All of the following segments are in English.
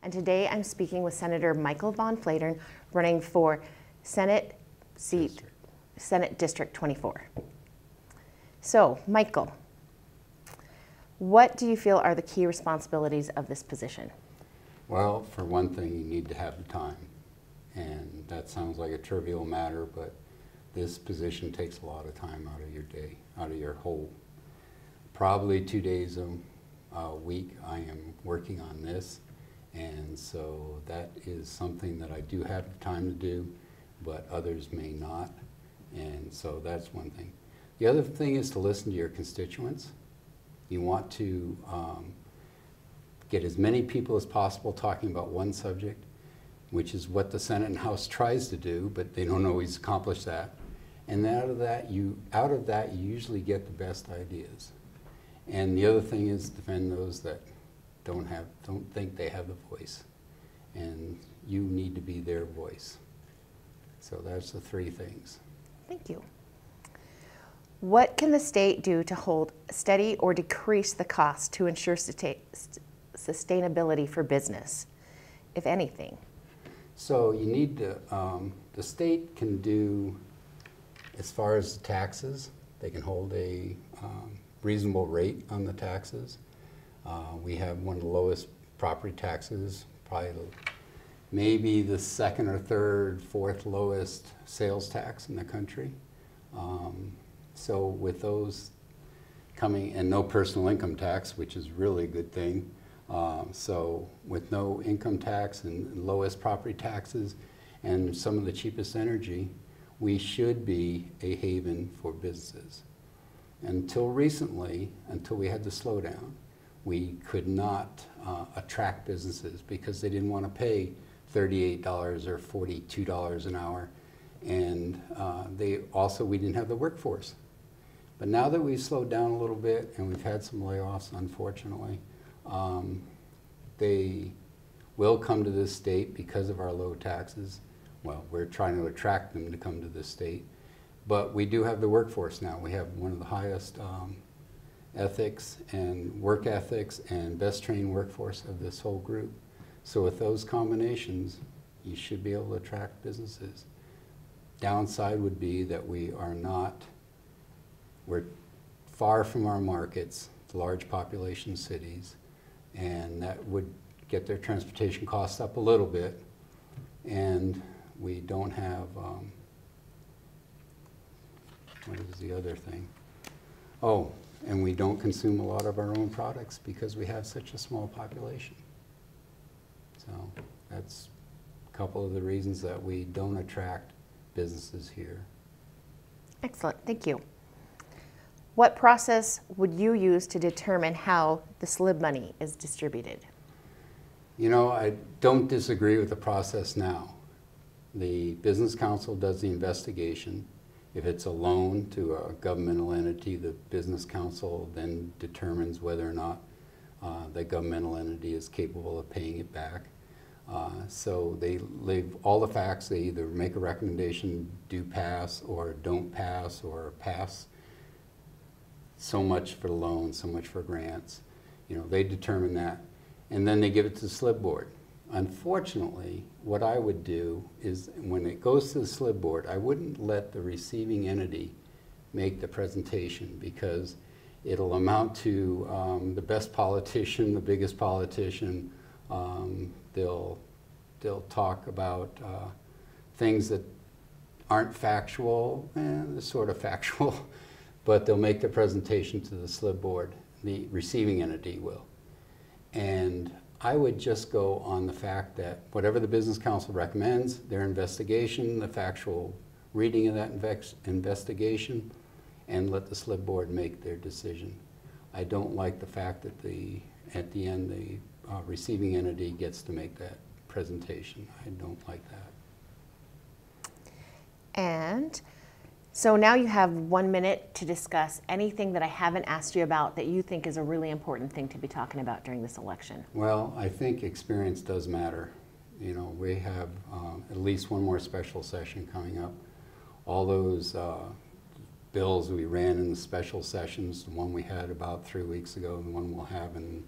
and today I'm speaking with Senator Michael von Flatern, running for Senate District 24. So, Michael, what do you feel are the key responsibilities of this position? Well, for one thing, you need to have the time. And that sounds like a trivial matter, but this position takes a lot of time out of your day, out of your whole. Probably 2 days a week I am working on this. And so that is something that I do have the time to do, but others may not. And so that's one thing. The other thing is to listen to your constituents. You want to get as many people as possible talking about one subject, which is what the Senate and House tries to do, but they don't always accomplish that. And out of that, you usually get the best ideas. And the other thing is defend those that don't think they have the voice. And you need to be their voice. So that's the three things. Thank you. What can the state do to hold steady or decrease the cost to ensure sustainability for business, if anything? So you need to, the state can do, as far as the taxes, they can hold a reasonable rate on the taxes. We have one of the lowest property taxes, probably maybe the second or third, fourth lowest sales tax in the country. So with those coming, and no personal income tax, which is really a good thing. So with no income tax and lowest property taxes and some of the cheapest energy, we should be a haven for businesses. Until recently, until we had the slowdown, we could not attract businesses because they didn't want to pay $38 or $42 an hour. And we didn't have the workforce. But now that we've slowed down a little bit and we've had some layoffs, unfortunately, they will come to this state because of our low taxes. Well, we're trying to attract them to come to this state. But we do have the workforce now. We have one of the highest ethics and work ethics and best trained workforce of this whole group. So with those combinations, you should be able to attract businesses. Downside would be that we're far from our markets, large population cities, and that would get their transportation costs up a little bit. And we don't have, what is the other thing? Oh, and we don't consume a lot of our own products because we have such a small population. So that's a couple of the reasons that we don't attract businesses here. Excellent, thank you. What process would you use to determine how the SLIB money is distributed? You know, I don't disagree with the process now. The Business Council does the investigation. If it's a loan to a governmental entity, the Business Council then determines whether or not the governmental entity is capable of paying it back. So they leave all the facts. They either make a recommendation, do pass, or don't pass, or pass so much for the loan, so much for grants. You know, they determine that. And then they give it to the SLIB board. Unfortunately, what I would do is when it goes to the SLIB board, I wouldn't let the receiving entity make the presentation because it'll amount to the best politician, the biggest politician. They'll talk about things that aren't factual, and they're sort of factual, but they'll make the presentation to the SLIB board. The receiving entity will. And I would just go on the fact that whatever the Business Council recommends, their investigation, the factual reading of that investigation, and let the SLIB board make their decision. I don't like the fact that at the end the receiving entity gets to make that presentation. I don't like that. And so now you have 1 minute to discuss anything that I haven't asked you about that you think is a really important thing to be talking about during this election. Well, I think experience does matter. You know, we have at least one more special session coming up. All those bills we ran in the special sessions, the one we had about 3 weeks ago, the one we'll have in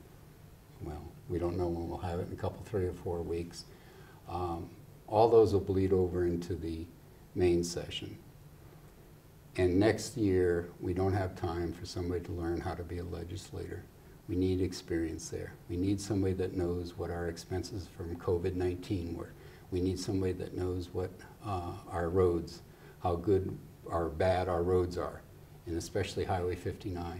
well, we don't know when we'll have it, in a couple, 3 or 4 weeks. All those will bleed over into the main session. And next year, we don't have time for somebody to learn how to be a legislator. We need experience there. We need somebody that knows what our expenses from COVID-19 were. We need somebody that knows what our roads, how good or bad our roads are, and especially Highway 59.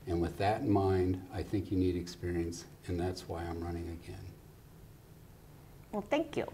And with that in mind, I think you need experience, and that's why I'm running again. Well, thank you.